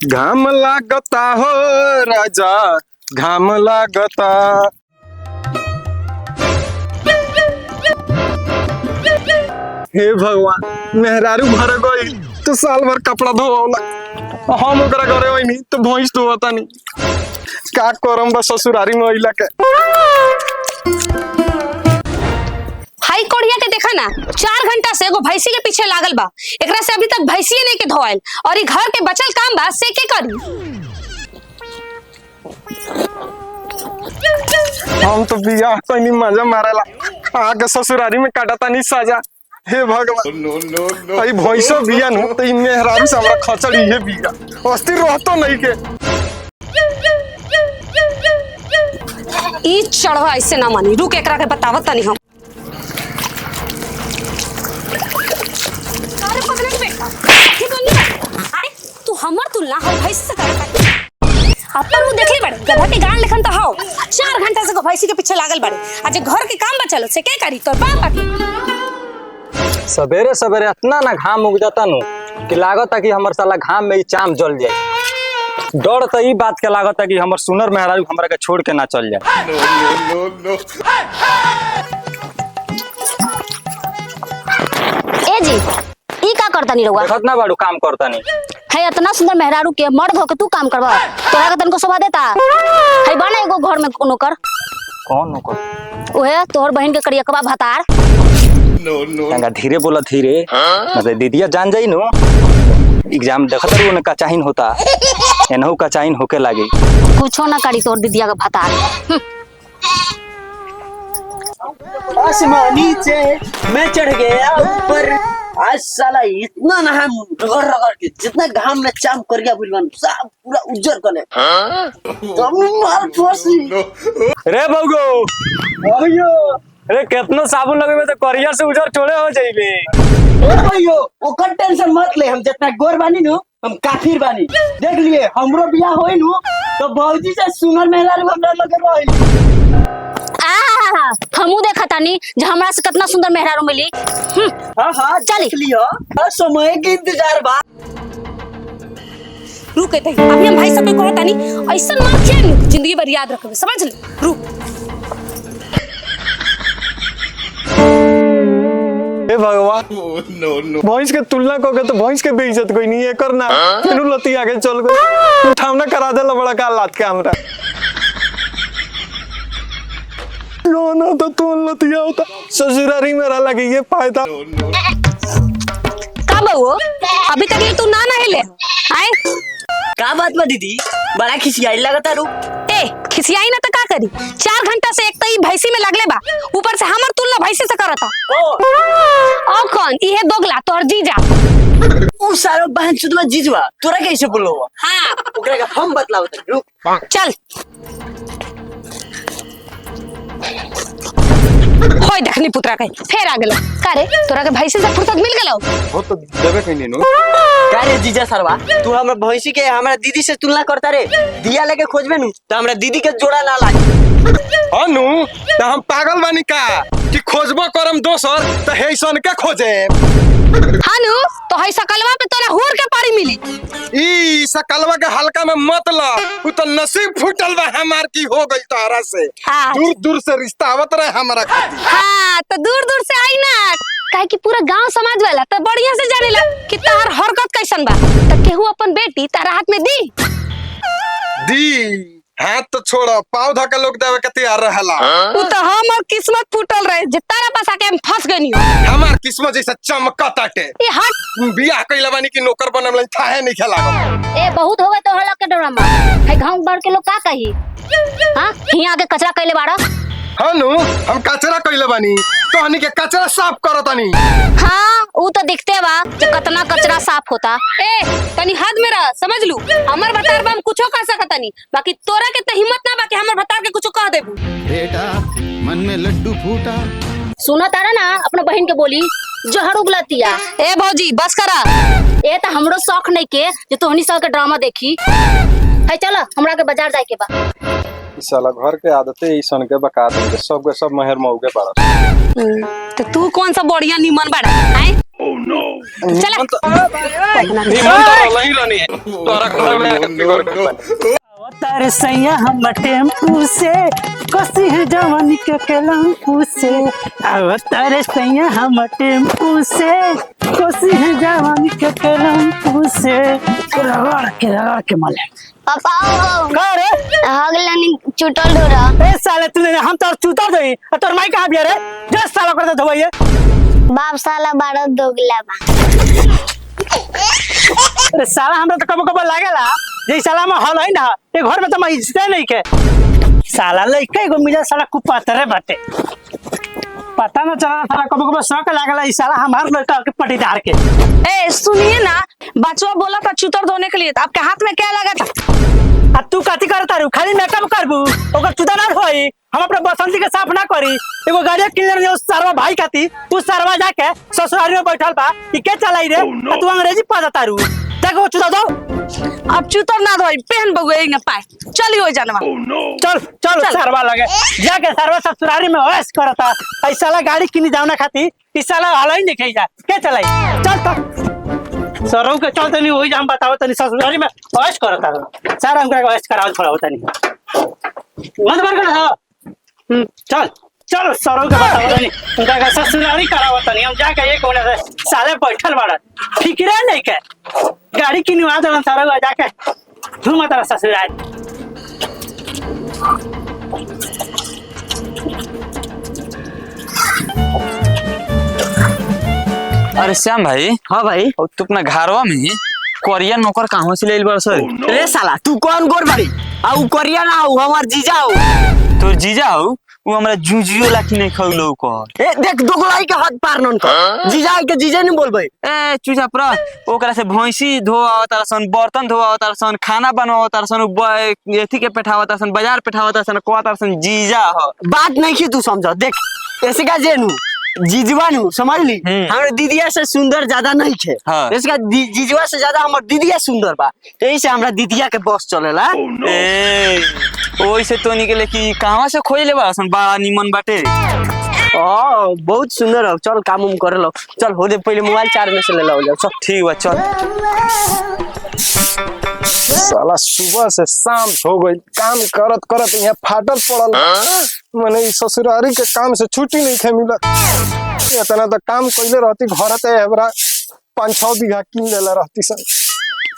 घाम लागता हो राजा, घाम लागता। हे भगवान, मेहरारू भर गई तो साल भर कपड़ा धोवला, हम ओकरा घरे होइनी तो भैंस धोवता नहीं। का करम बा ससुरारी में अइला के। हाई कोढ़िया के देखा ना, 4 घंटा से एगो भैंसी के पीछे लागल बा। एकरा से अभी तक भैंसिए नहीं के धोआइल और ई घर के बचल काम बा से के करी। हम तो बियाह कइनी मजा मारेला, आके ससुरारी में काटता नहीं साजा। हे भगवान, नो नो नो, आई भैंसो बिया न त ई मेहरारू से हमरा खचड़ी हे बिया, अस्थिर रहतो नहीं के। ई चढ़वा ऐसे ना मानी, रुक एकरा के बतावत तनी हम। अरे पगला के बेटा, के बोलनी बा? अरे तू हमर तुलना हो भैंस से करत। अपन वो देखले बड़े गधा के गान लेखन तो हाओ। 4 घंटा से को भैंसी के पीछे लागल बड़े, आज घर के काम बचल से के करी तोर बाप के। सवेरे सवेरे इतना ना घाम उग जाता नु कि लागता कि हमर साला घाम में ही चाम जल जाए। डर तो ई बात के लागता कि हमर सुनर मेहरारू हमरा के छोड़ के ना चल जाए। नो नो नो। ए जी, ई का करता नहीं रहुआ? देखत ना बाड़ू काम करता नहीं है इतना सुंदर मेहरारू के मर्द हो के तू काम करवा, तोरा के तनको शोभा देता है? बना एगो घर में नौकर। कौन नौकर? ओहे तोहर बहन के करियकवा भतार। नो नो, तंगा धीरे बोला, धीरे मतलब दीदिया जान जाई नु। एग्जाम देखत रहू न कचाहिन होता, एनहु कचाहिन होके लागी। कुछो ना करी तोर दीदिया के भतार। आसमानी से मैं चढ़ गया ऊपर। आज साला इतना ना हम रगड़ रगड़ के जितना घाम में चाम करिया बुलवान सब पूरा उज्जर कर ले। तुम मार फोसी रे बउगो, अयो अरे कितना साबुन लगेबे तो करिया से उजर छोड़े हो जाइबे। ओ भैयो ओकर टेंशन मत ले, हम जितना गोर बानी नु हम काफिर बानी। देख लिए हमरो बियाह होई नु तो भौजी से सुनर मेहरारू हमरा लगे रही। हमू देखा तानी जे हमरा से कितना सुंदर मेहरारू मिली। हां हां चली लियो, समय के इंतजार बा। रुक एते अभी हम भाई सब के कहता नहीं, ऐसा मार के जिंदगी भर याद रखबे, समझ ले। रुक हे भगवान, नो नो, भैंस के तुलना को के तो भैंस के बेइज्जत कोई नहीं है करना। मेनू लती आगे चल गई, उठावना करा दे बड़ा का लात के हमरा। ना तो तू लतिया होता ससुरारी मेरा लगी ये फायदा। का बहू अभी तक ये तू ना नहिले आए? का बात बा दीदी, बड़ा खिसियाई लगता रू। ए खिसियाई ना तो का करी? 4 घंटा से एक तो ई भैंसी में लगले बा, ऊपर से हमर तुलना भैंसी से करता। ओ कौन इहे दोगला तोर जीजा? उ सारो बहन चुदवा जीजवा तोरा कैसे बोलो? हां ओकरा का हम बतलाओ त रुक। चल होय देखनी पुत्रा के फेर आ गेलो। का रे तोरा के भैंसी से फुर्सत मिल गेलो? वो तो देबे कहीं नो। का रे जीजा सरवा, तू हमरा भैंसी के हमरा दीदी से तुलना करता रे? दिया लेके खोजबे नु त हमरा दीदी के जोड़ा ना लागी। अनु त हम पागल बानी का कि खोजबो करम दोसर त हेसन के खोजे। हानु तो है सकलवा पे तोरा हुर के पारी मिली। ई सकलवा के हल्का में मत ला, उ तो नसीब फूटल बा हमार की हो गई तारा से। दूर दूर से रिश्ता आवत रहे हमारा खातिर। हां तो दूर दूर से आई ना, काहे कि पूरा गांव समाज वाला तो बढ़िया से जानेला कि तार हरकत कैसन बा। त केहू अपन बेटी तारा हाथ में दी हाथ तो छोड़ो, पाव धक्का लोग देवे के तैयार रहला। उ तो हमर किस्मत फूटल रहे जे तारा पास आके हम फंस गनी। हमार किस्मत जैसा चमकताटे। ये हट बियाह कइला बानी कि नौकर बनम लाई थाहे नहीं खेला। ए बहुत हो गए तो हल्ला के ड्रामा है। गांव भर के लोग का कही? हां हिया आके कचरा कइले बाड़ा। हानु हम कचरा कइले बानी, तोहनी के कचरा साफ करतानी। हां ऊ तो दिखते बा जे कितना कचरा साफ होता। ए तनी हद में रह, समझ लू। हमर भतार बा हम कुछो कह सकतानी, बाकी तोरा के त हिम्मत ना बा कि हमर भतार के कुछो कह देबू। बेटा मन में लड्डू फूटा। सुना तारा ना अपने बहन के बोली जहर उगलतिया। ए भौजी बस करा। ए त हमरो शौक नहीं के जे तोहनी सब के ड्रामा देखी। है चल हमरा के बाजार जाए के बा। साला घर के आदतें ऐसन के बका देंगे सबके सब मेहर मौके पड़ा। तो तू कौन सा बढ़िया निमन बड़ा है? चला नहीं रहनी है तोरा घर में तारे सैया हम टेम्पू से कसी है जवानी के केलम्पू से तारे सैया हम टेम्पू से कसी है जवानी के केलम्पू से रगड़ के मले पापा आओ का रे हगलानी चुटल ढोरा। ए साले तू हम तो चूता दई और तोर माई कहां बिया रे जस साला करते धोइए बाप साला बारह दोगला बा। अरे साला हमरा तो कबो लागेला जे साला में हल है ना ये घर में तो मैं इज्जत नहीं के साला लइका एगो मिला साला कुपातरे बाटे पता ना चला साला कबो शौक लागेला ई साला हमार लड़का के पटीदार के। ए सुनिए ना, बचवा बोला था चूतर धोने के लिए, तो आपके हाथ में क्या लगा था? आ तू कथी करता रू खाली मेकअप करबू ओकर चुदा ना होई हम अपने बसंती के साफ ना करी एगो गाड़ी किलर ने उस सरवा भाई खाती उस सरवा जाके ससुरारी में बैठल बा ई के चलाई रे आ तू अंग्रेजी पढ़ता रू देखो चुदा दो अब चूतर ना धोई पहन बगुएंगे पाए चली हो जानवा। चल चल सरवा लगे जाके सरवा ससुरारी में ऐश करता ऐसा ला गाड़ी किनी जावना खाती ई साला हलाई नहीं खाई जा के चलाई चल तो सरव के चलते नहीं होई हम बताओ तनी ससुरारी में ऐश करता सारा हमको ऐश कराओ थोड़ा होता नहीं मत बर कर हो चल चल सरव के बताओ तनी उनका ससुरारी कराओ तनी हम जाके एक कोने से साले बैठल बाड़ा फिक्रे नहीं के गाड़ी किनवा दे सरव जाके तू मत ससुरारी। अरे श्याम भाई, हाँ भाई। और तू अपना घरवा में कोरिया नौकर कहाँ से ले बड़ सर? रे साला तू कौन गोर बड़ी आउ कोरिया ना आउ हमार जीजा आउ तोर जीजा हो वो हमरा जूजियो लाठी नहीं खौलो को। ए देख दोगलाई के हाथ पार नन को जीजा के जीजे नहीं बोलबे ए चूजा प्रा ओकरा से भैंसी धोआवत तारसन, बर्तन धोआवत तारसन, खाना बनावत तारसन, एथी के पेठावत तारसन, बाजार पेठावत तारसन, को तारसन जीजा हो। बात नहीं की तू समझ देख ऐसे का जेनू जीजवा नु समझ ली हमारे दीदिया से सुंदर ज्यादा नहीं थे हाँ। इसका जीजवा से ज्यादा हमार दीदिया सुंदर बा यही से हमरा दीदिया के बस चलेला। ए ओई से तो निकले कि कहां से खोज ले बासन बड़ा निमन बाटे। ओ बहुत सुंदर हो चल काम उम कर लो चल हो दे पहले मोबाइल चार्ज में से ले लो जाओ चल ठीक बा चल। साला सुबह से शाम हो गई काम करत करत यहाँ फाटल पड़ल मने ई ससुरारी के काम से छुट्टी नहीं खे मिला इतना तो काम कइले रहती घर ते हमरा 5-6 बीघा किन लेला रहती सन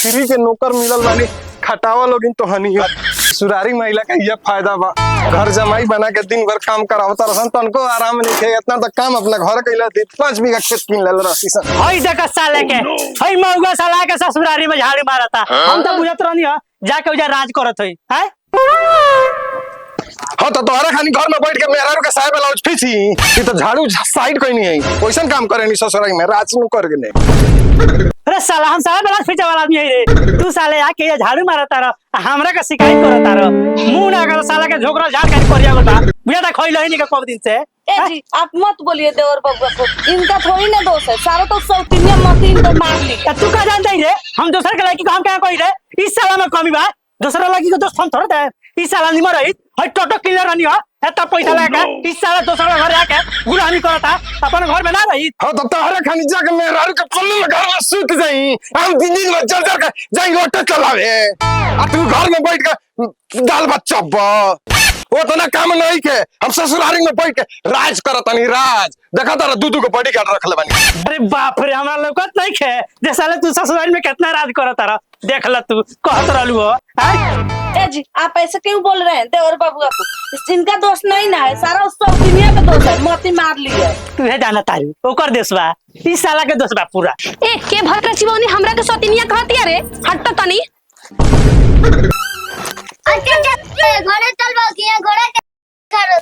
फ्री के नौकर मिलल बानी खटावा लोगिन तो हनी है ससुरारी महिला का ये फायदा बा घर जमाई बना के दिन भर काम करावता रहसन तनको आराम नहीं खे इतना तो काम अपना घर कइला थी 5 बीघा खेत किन लेला रहती सन। हई देख साले के हई मौगा साला के ससुरारी में झाड़ी मारता हम तो बुझत रहनी हो जाके उजा राज करत हई हैं। हाँ तो तोहरा खानी घर में बैठ के मेहरारू के साहब ब्लाउज फीसी ये तो झाड़ू साइड कोई नहीं है वैसन काम करे नहीं ससुरारी में राज नु कर के नहीं। अरे साला हम साला ब्लाउज फीचे वाला आदमी है रे तू साले आके ये झाड़ू मारता रह हमरा का शिकायत करता रह मुंह ना कर साला के झोकरा झाड़ कर करिया गोता बुझा ता खइल ही नहीं कब दिन से। ए जी आप मत बोलिए देवर बबुआ को, इनका थोड़ी ना दोष है, सारा तो सौतीनिया मतीन तो मार ली। तू का जानता ही रे हम दूसरे के लड़की को हम क्या कोई रे इस साला में कमी बा दूसरा लड़की को दोस्त हम थोड़ा दे इस साला निमर रही हई टोटो किलर रहनी हो एता पैसा लगा इस साला दूसरा घर आके गुलामी करता अपन घर में ना रही। हाँ तो तोहरा खानी जाके मेहरारू के पल्लू में घर में सूत जाई हम दिन में चल चल के जाई रोटे चलावे आ तू घर में बैठ के दाल भात चब्बा वो तो ना काम नहीं के हम ससुरारी में बैठ के राज करतनी राज देखा तारा दूधू को बड़ी काट रखले बानी। अरे बाप रे हमरा लौकत नहीं खे जे साले तू ससुराल में कितना राज करता रह देख ल तू कहत रहलू हो हैं। ए जी आप ऐसे क्यों बोल रहे हैं देवर बबुआ को, इनका दोष नहीं ना है, सारा उस सौतीनिया का दोष है, मोती मार ली है। तू है जाना तारी ओकर देश बा इस साला के दोष बा पूरा। ए के भटका चिबौनी हमरा के सौतीनिया कहतिया रे हट तनी। अच्छा घोड़े चल बाकी है घोड़ा के करो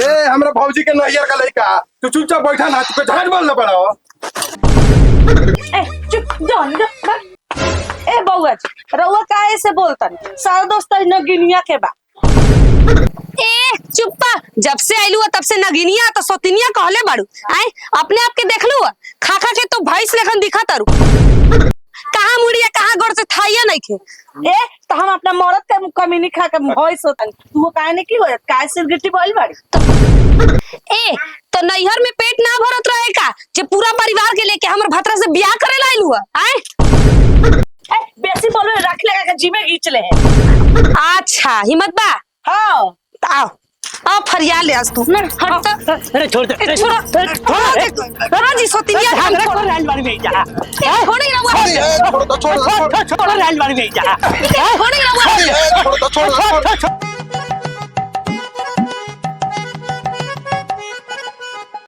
ए हमरा भौजी के नैयर का लइका तू चुपचाप बैठा ना तू झाड़ बोल ना पड़ा। ए चुप जान ए बउआ जी रउआ काहे से बोलतन, सारा दोस्त नगिनिया के बा। ए चुप्पा जब से आइलू तब से नगिनिया तो सौतीनिया कहले बाड़ू आए अपने आप के देखलू खा खा के तो भैंस लेखन दिखा तारू। कहाँ मुड़िया कहाँ गोड़ से थाइया नहीं खे। ए तो हम अपना मरद के कमीनी खा के भॉइस होता तू काहे ने की होत काय सिर गिट्टी बोल बाड़ी ए तो नैहर में पेट ना भरत रहे का जे पूरा परिवार के लेके हमर भतरा से ब्याह करे लाइल हुआ आए। ए बेसी बोले रख लेगा के जीमे खींच ले है। अच्छा हिम्मत बा। हां आओ आओ फरिया ले आज तू हट। अरे छोड़ दे ए, छोड़ो हाँ जी सोतिया झगड़ा कर रेल बाड़ी में जा छोड़ी ना वो छोड़ दो, छोड़ दो, छोड़ दो, छोड़ रेल बाड़ी में जा छोड़ी ना वो छोड़ दो, छोड़ दो, छोड़ दो।